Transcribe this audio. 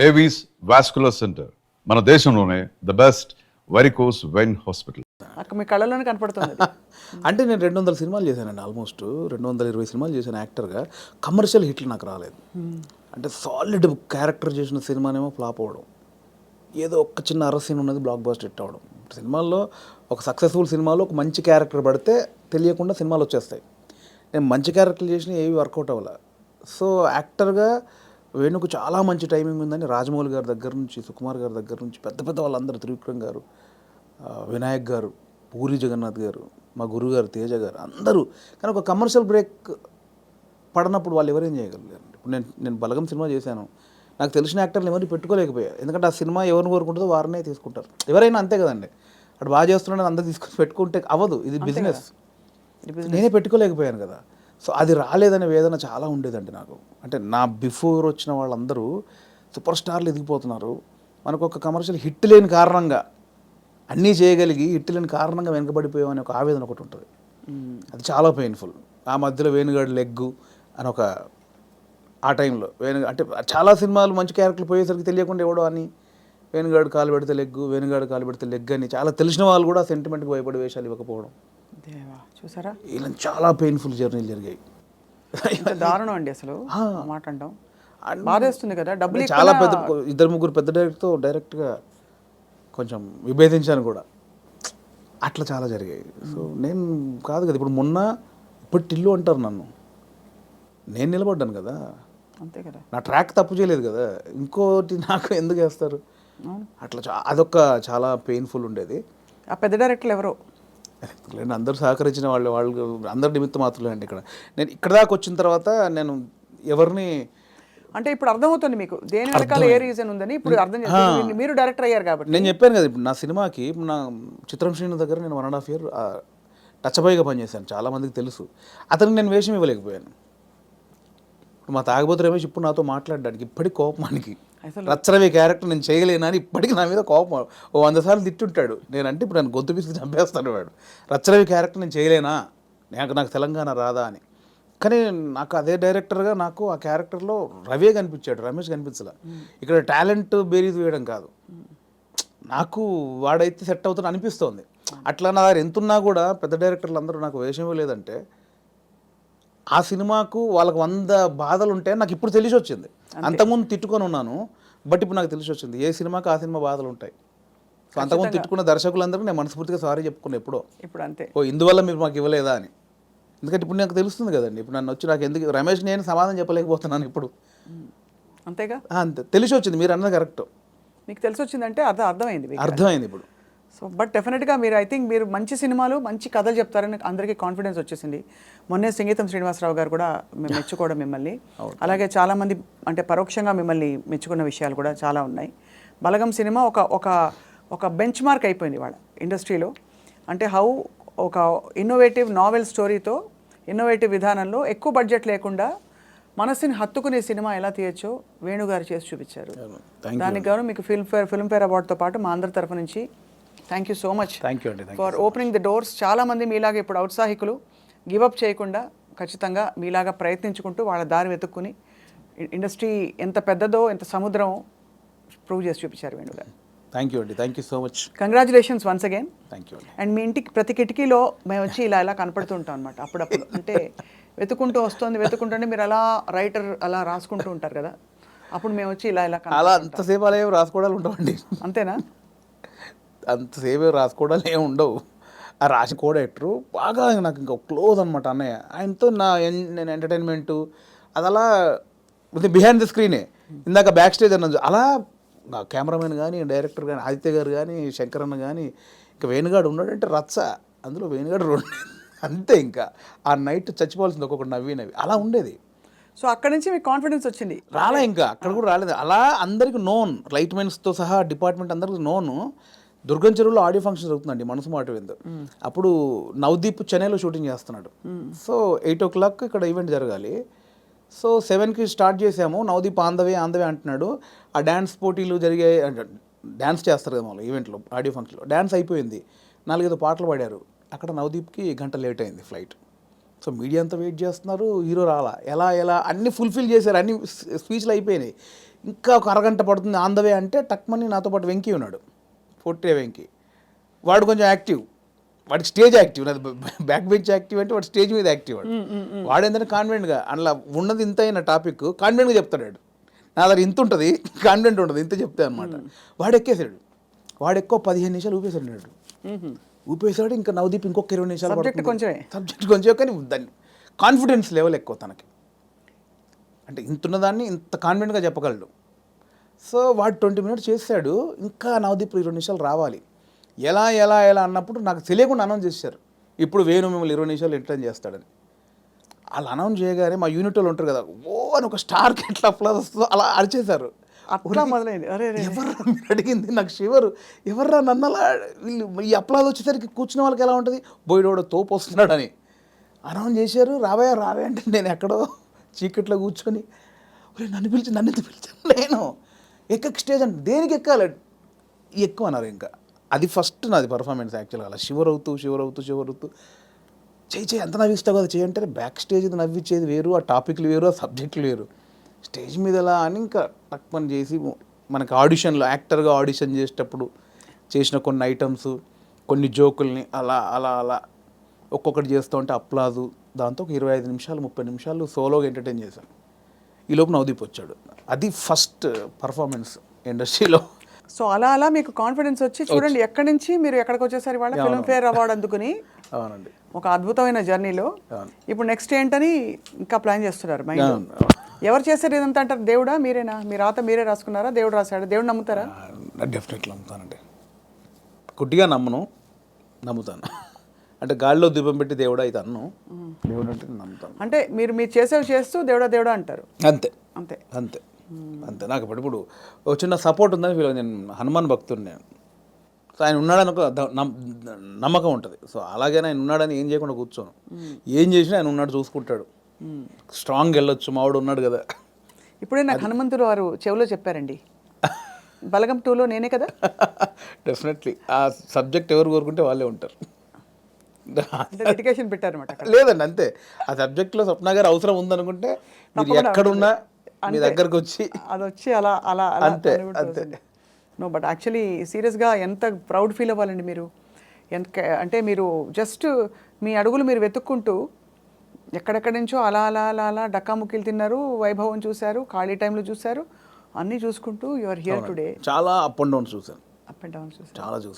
Avis vascular centre మన దేశంలోనే the best varicose vein hospital. అక్కడ మీ కళ్ళలోనే కనపడుతుంది అది. అంటే నేను 200 సినిమాలు చేశానండి, ఆల్మోస్ట్ 220 సినిమాలు చేశాను యాక్టర్గా. కమర్షియల్ హిట్లు నాకు రాలేదు. అంటే సాలిడ్ క్యారెక్టర్ చేసిన సినిమానేమో ఫ్లాప్ అవ్వడం, ఏదో ఒక చిన్న అర సీన్ ఉన్నది బ్లాక్ బస్టర్ హిట్ అవ్వడం. సినిమాల్లో ఒక సక్సెస్ఫుల్ సినిమాలో ఒక మంచి క్యారెక్టర్ పడితే తెలియకుండా సినిమాలు వచ్చేస్తాయి. నేను మంచి క్యారెక్టర్లు చేసిన ఏవి వర్కౌట్ అవ్వాలి. సో యాక్టర్గా వేణుకు చాలా మంచి టైమింగ్ ఉందని రాజమౌళి గారి దగ్గర నుంచి, సుకుమార్ గారి దగ్గర నుంచి, పెద్ద పెద్ద వాళ్ళందరూ, త్రివిక్రమ్ గారు, వినాయక్ గారు, పూరి జగన్నాథ్ గారు, మా గురువు గారు తేజ గారు, అందరూ. కానీ ఒక కమర్షియల్ బ్రేక్ పడినప్పుడు వాళ్ళు ఎవరేం చేయగలిగారు? ఇప్పుడు నేను బలగం సినిమా చేశాను, నాకు తెలిసిన యాక్టర్లు ఎవరిని పెట్టుకోలేకపోయా. ఎందుకంటే ఆ సినిమా ఎవరిని కోరుకుంటుందో వారినే తీసుకుంటారు. ఎవరైనా అంతే కదండి, అటు బాగా చేస్తున్నాడని అందరూ తీసుకొని పెట్టుకుంటే అవ్వదు, ఇది బిజినెస్. నేనే పెట్టుకోలేకపోయాను కదా. సో అది రాలేదనే వేదన చాలా ఉండేదండి నాకు. అంటే నా బిఫోర్ వచ్చిన వాళ్ళందరూ సూపర్ స్టార్లు ఎదిగిపోతున్నారు, మనకు ఒక కమర్షియల్ హిట్ లేని కారణంగా, అన్నీ చేయగలిగి హిట్ లేని కారణంగా వెనకబడిపోయామనే ఒక ఆవేదన ఒకటి ఉంటుంది. అది చాలా పెయిన్ఫుల్. ఆ మధ్యలో వేణుగాడు లెగ్గు అని ఒక, ఆ టైంలో అంటే చాలా సినిమాలు మంచి క్యారెక్టర్లు పోయేసరికి తెలియకుండా ఎవడో అని వేణుగాడు కాలు పెడితే లెగ్గు, వేణుగాడు కాలు పెడితే లెగ్ అని చాలా తెలిసిన వాళ్ళు కూడా సెంటిమెంట్కి భయపడి వేషాలు ఇవ్వకపోవడం, చూసారా, ఇలా చాలా పెయిన్ఫుల్ జర్నీలు జరిగాయి. దారుణం అండి అసలు మాట అంటాం. బాధేస్తుంది కదా. డబ్బులు చాలా పెద్ద 2-3 పెద్ద డైరెక్టర్తో డైరెక్ట్గా కొంచెం విభేదించాను కూడా, అట్లా చాలా జరిగాయి. సో నేను కాదు కదా, ఇప్పుడు మొన్న ఇప్పుడు టిల్లు అంటారు నన్ను, నేను నిలబడ్డాను కదా, అంతే కదా, నా ట్రాక్ తప్పు చేయలేదు కదా, ఇంకోటి నాకు ఎందుకు వేస్తారు అట్లా. అదొక చాలా పెయిన్ఫుల్ ఉండేది. ఆ పెద్ద డైరెక్టర్లు ఎవరో అందరూ సహకరించిన వాళ్ళు అందరి నిమిత్తం మాత్రమే అండి. నేను ఇక్కడ దాకా వచ్చిన తర్వాత నేను ఎవరిని, అంటే ఇప్పుడు అర్థమవుతుంది మీకు దేని వెనకాల ఏ రీజన్ ఉందని ఇప్పుడు అర్థం చేస్తుంది. మీరు డైరెక్టర్ అయ్యారు కాబట్టి. నేను చెప్పాను కదా, ఇప్పుడు నా సినిమాకి నా చిత్రం శ్రీను దగ్గర నేను 1.5 year టచ్ బాయ్గా పనిచేశాను, చాలామందికి తెలుసు. అతనికి నేను వేషం ఇవ్వలేకపోయాను. మా తాగబోతు రమేష్ ఇప్పుడు నాతో మాట్లాడడానికి ఇప్పటికి కోపమానికి, రచ్చరవి క్యారెక్టర్ నేను చేయలేనని ఇప్పటికీ నా మీద కోపం 100 సార్లు తిట్టుంటాడు. నేనంటే ఇప్పుడు నన్ను గొంతు పిసికి చంపేస్తాడు వాడు. రచ్చరవి క్యారెక్టర్ నేను చేయలేనా, నాకు తెలంగాణ రాదా అని. కానీ నాకు అదే డైరెక్టర్గా నాకు ఆ క్యారెక్టర్లో రవే కనిపించాడు, రమేష్ కనిపించలే. ఇక్కడ టాలెంట్ బేరీజ్ వేయడం కాదు, నాకు వాడైతే సెట్ అవుతుంది అనిపిస్తోంది. అట్లా నా దగ్గర ఎంతున్నా కూడా పెద్ద డైరెక్టర్లు అందరూ నాకు వేషం ఇవ్వలేదంటే ఆ సినిమాకు వాళ్ళకి 100 బాధలు ఉంటాయి నాకు ఇప్పుడు తెలిసి వచ్చింది. అంతకుముందు తిట్టుకొని ఉన్నాను, బట్ ఇప్పుడు నాకు తెలిసి వచ్చింది ఏ సినిమాకి ఆ సినిమా బాధలు ఉంటాయి. సో అంతకుముందు తిట్టుకున్న దర్శకులందరూ నేను మనస్ఫూర్తిగా సారీ చెప్పుకున్నా ఎప్పుడో, ఇప్పుడు అంతే, ఇందువల్ల మీరు మాకు ఇవ్వలేదా అని. ఎందుకంటే ఇప్పుడు నాకు తెలుస్తుంది కదండి, ఇప్పుడు నన్ను వచ్చి నాకు ఎందుకు రమేష్ నేను సమాధానం చెప్పలేకపోతున్నాను ఇప్పుడు, అంతేగా, అంతే తెలిసి వచ్చింది. మీరు అన్నది కరెక్ట్, మీకు తెలిసి వచ్చిందంటే అర్థమైంది ఇప్పుడు. సో బట్ డెఫినెట్గా మీరు ఐ థింక్ మీరు మంచి సినిమాలు మంచి కథలు చెప్తారని అందరికీ కాన్ఫిడెన్స్ వచ్చేసింది. మొన్నే సంగీతం శ్రీనివాసరావు గారు కూడా మెచ్చుకోవడం మిమ్మల్ని, అలాగే చాలామంది అంటే పరోక్షంగా మిమ్మల్ని మెచ్చుకున్న విషయాలు కూడా చాలా ఉన్నాయి. బలగం సినిమా ఒక బెంచ్ మార్క్ అయిపోయింది వాళ్ళ ఇండస్ట్రీలో. అంటే ఒక ఇన్నోవేటివ్ నావెల్ స్టోరీతో, ఇన్నోవేటివ్ విధానంలో, ఎక్కువ బడ్జెట్ లేకుండా మనసుని హత్తుకునే సినిమా ఎలా తీయచ్చో వేణుగారు చేసి చూపించారు. దానికి గాను మీకు ఫిల్మ్ఫేర్ అవార్డుతో పాటు మా అందరి తరఫు నుంచి thank you so much for opening the doors. చాలామంది మీలాగా ఇప్పుడు ఔత్సాహికులు గివప్ చేయకుండా ఖచ్చితంగా మీలాగా ప్రయత్నించుకుంటూ వాళ్ళ దారి వెతుక్కుని ఇండస్ట్రీ ఎంత పెద్దదో ఎంత సముద్రమో ప్రూవ్ చేసి చూపించారు వేణుగారు. Thank you so much. Congratulations once again. Thank you. And మీ ఇంటికి ప్రతి కిటికీలో మేము వచ్చి ఇలా కనపడుతుంటాం అనమాట అప్పుడప్పుడు. అంటే వెతుకుంటూ వెతుకుంటుంటే మీరు అలా రైటర్ అలా రాసుకుంటూ ఉంటారు కదా, అప్పుడు మేము వచ్చి ఇలా అలా అంతసేపు అలా రాసుకోవడాలు ఉండవండి. అంతేనా? అంతసేపు రాసుకోవడాలు ఏమి ఉండవు. ఆ రాసి కోడెక్టరు బాగా నాకు ఇంకా క్లోజ్ అనమాట అన్నయ్య. ఆయనతో నేను ఎంటర్టైన్మెంటు అది అలా బిహైండ్ ద స్క్రీనే. ఇందాక బ్యాక్ స్టేజ్ అన్నది అలా కెమెరామెన్ కానీ, డైరెక్టర్ కానీ, ఆదిత్య గారు కానీ, శంకర్ అన్న కానీ, ఇంకా వేణుగాడు ఉన్నాడంటే రచ్చ, అందులో వేణుగాడు 2 అంతే. ఇంకా ఆ నైట్ చచ్చిపోవాల్సింది ఒక్కొక్కటి నవ్వి అలా ఉండేది. సో అక్కడ నుంచి మీకు కాన్ఫిడెన్స్ వచ్చింది? రాలే, ఇంకా అక్కడ కూడా రాలేదు. అలా అందరికి నోన్, లైట్ మెన్స్తో సహా డిపార్ట్మెంట్ అందరికి నోను. దుర్గం చెరువులో ఆడియో ఫంక్షన్ జరుగుతుందండి మనసు మాట విందు. అప్పుడు నవదీప్ చెన్నైలో షూటింగ్ చేస్తున్నాడు. సో 8 o'clock ఇక్కడ ఈవెంట్ జరగాలి. సో 7కి స్టార్ట్ చేసాము. నవదీప్ ఆందవే అంటున్నాడు. ఆ డ్యాన్స్ పోటీలు జరిగే, డ్యాన్స్ చేస్తారు కదా వాళ్ళు ఈవెంట్లో, ఆడియో ఫంక్షన్లో డ్యాన్స్ అయిపోయింది. 4-5 పాటలు పాడారు. అక్కడ నవదీప్కి గంట లేట్ అయింది ఫ్లైట్. సో మీడియా అంతా వెయిట్ చేస్తున్నారు, హీరో రాలా, ఎలా అన్నీ ఫుల్ఫిల్ చేశారు, అన్ని స్పీచ్లు అయిపోయినాయి. ఇంకా ఒక అరగంట పడుతుంది ఆన్ ద వే అంటే టక్మని నాతో పాటు వెంకీ ఉన్నాడు, పొట్టే వెంకీ. వాడు కొంచెం యాక్టివ్, వాడికి స్టేజ్ యాక్టివ్, నాది బ్యాక్ బెంచ్ యాక్టివ్ అంటే వాడు స్టేజ్ మీద యాక్టివ్. వాడు ఏంటంటే కాన్ఫిడెంట్గా అందులో ఉన్నది ఇంత అయిన టాపిక్ కాన్ఫిడెంట్గా చెప్తాడు. నా దగ్గర ఇంత ఉంటుంది, కాన్ఫిడెంట్ ఉంటుంది, ఇంత చెప్తే అనమాట. వాడు ఎక్కేసాడు, వాడు ఎక్కువ 15 నిమిషాలు ఊపేసాడు. ఊపేసాడు. ఇంకా నవదీప్ ఇంకొక 20 నిమిషాలు సబ్జెక్ట్ కొంచెం కానీ దాన్ని కాన్ఫిడెన్స్ లెవెల్ ఎక్కువ తనకి. అంటే ఇంత ఉన్నదాన్ని ఇంత కాన్ఫిడెంట్గా చెప్పగలడు. సో వాడు 20 మినిట్స్ చేశాడు. ఇంకా నవదీప్ 20 నిమిషాలు రావాలి. ఎలా ఎలా ఎలా అన్నప్పుడు నాకు తెలియకుండా అనౌన్స్ చేశారు, ఇప్పుడు వేణు మిమ్మల్ని 20 నిమిషాలు ఎంటర్టైన్ చేస్తాడని. అలా అనౌన్స్ చేయగానే మా యూనిట్ వాళ్ళు ఉంటారు కదా, ఓ అని ఒక స్టార్కి ఎట్లా అప్లాజ్ వస్తుందో అలా అరిచేశారు. అట్లా మొదలైంది. అరే ఎవర్రా మీరు అడిగింది, నాకు షివరు. ఎవర్రా నన్ను అలా వీళ్ళు ఈ అప్లాజ్ వచ్చేసరికి కూర్చున్న వాళ్ళకి ఎలా ఉంటుంది, బోయిడోడ తోపు వస్తున్నాడని అనౌన్స్ చేశారు. రావే రావే అంటే నేను ఎక్కడో చీకట్లో కూర్చొని నన్ను ఎందుకు పిలిచాను, నేను స్టేజ్ అంటే దేనికి ఎక్కాలి, ఎక్కువ అన్నారు. ఇంకా అది ఫస్ట్ నాది పర్ఫార్మెన్స్ యాక్చువల్గా. అలా షివర్ అవుతూ చేయి ఎంత నవ్విస్తావు కదా చేయంటే, బ్యాక్ స్టేజ్ నవ్విచ్చేది వేరు, ఆ టాపిక్లు వేరు, ఆ సబ్జెక్టులు వేరు. స్టేజ్ మీద ఎలా అని ఇంకా టక్ పని చేసి మనకి ఆడిషన్లో యాక్టర్గా ఆడిషన్ చేసేటప్పుడు చేసిన కొన్ని ఐటమ్స్, కొన్ని జోకుల్ని అలా అలా అలా ఒక్కొక్కటి చేస్తూ ఉంటే అప్లాజు, దాంతో ఒక 25 నిమిషాలు 30 నిమిషాలు సోలోగా ఎంటర్టైన్ చేశాను. ఈ లోపు నవదీప్ వచ్చాడు. అది ఫస్ట్ పర్ఫార్మెన్స్ ఇండస్ట్రీలో. సో అలా అలా మీకు కాన్ఫిడెన్స్ వచ్చి చూడండి ఎక్కడి నుంచి మీరు ఎక్కడికి వచ్చేసరి వాళ్ళ ఫిల్మ్ఫేర్ అవార్డు అందుకుని అవునండి, ఒక అద్భుతమైన జర్నీలో. ఇప్పుడు నెక్స్ట్ ఏంటని ఇంకా ప్లాన్ చేస్తున్నారు మైండ్. ఎవరు చేశారు ఇదంతా అంటారు, దేవుడా మీరేనా, మీ రాత మీరే రాసుకున్నారా, దేవుడు రాశాడు, దేవుడు నమ్ముతారా? డెఫినెట్లీ నమ్ముతానండి, గుడ్డిగా నమ్ముతాను. అంటే గాలిలో దీపం పెట్టి దేవుడా ఇది అన్ను, దేవుడు అంటే నమ్ముతాను. అంటే మీరు చేసేవి చేస్తూ దేవుడా దేవుడా అంటారు. అంతే అంతే అంతే అంతే. నాకు ఇప్పుడు ఒక చిన్న సపోర్ట్ ఉందని ఫీల్. నేను హనుమాన్ భక్తుడిని నేను. సో ఆయన ఉన్నాడని ఒక నమ్మకం ఉంటుంది. సో అలాగే ఆయన ఉన్నాడని ఏం చేయకుండా కూర్చోను, ఏం చేసినా ఆయన ఉన్నాడు, చూసుకుంటాడు. స్ట్రాంగ్ వెళ్ళొచ్చు, మావాడు ఉన్నాడు కదా. ఇప్పుడే నాకు హనుమంతుడు వారు చెవిలో చెప్పారండి, బలగం 2లో నేనే కదా. డెఫినెట్లీ ఆ సబ్జెక్ట్ ఎవరు కోరుకుంటే వాళ్ళే ఉంటారు. డెడికేషన్ పెట్టారన్నమాట. లేదండి అంతే, ఆ సబ్జెక్ట్లో స్వప్న గారు అవసరం ఉందనుకుంటే మీరు ఎక్కడున్నా మీ దగ్గరకు వచ్చి అది వచ్చి అలా అలా అంతే అంతే. నో బట్ యాక్చువల్లీ సీరియస్గా ఎంత ప్రౌడ్ ఫీల్ అవ్వాలండి మీరు. అంటే మీరు జస్ట్ మీ అడుగులు మీరు వెతుక్కుంటూ ఎక్కడెక్కడి నుంచో అలా అలా అలా అలా డక్కాముక్కీలు తిన్నారు, వైభవం చూశారు, ఖాళీ టైంలో చూశారు, అన్నీ చూసుకుంటూ యు ఆర్ హియర్ టుడే. చాలా అప్ అండ్ డౌన్స్ చూశాను, అప్ అండ్ డౌన్ చూసారు. చాలా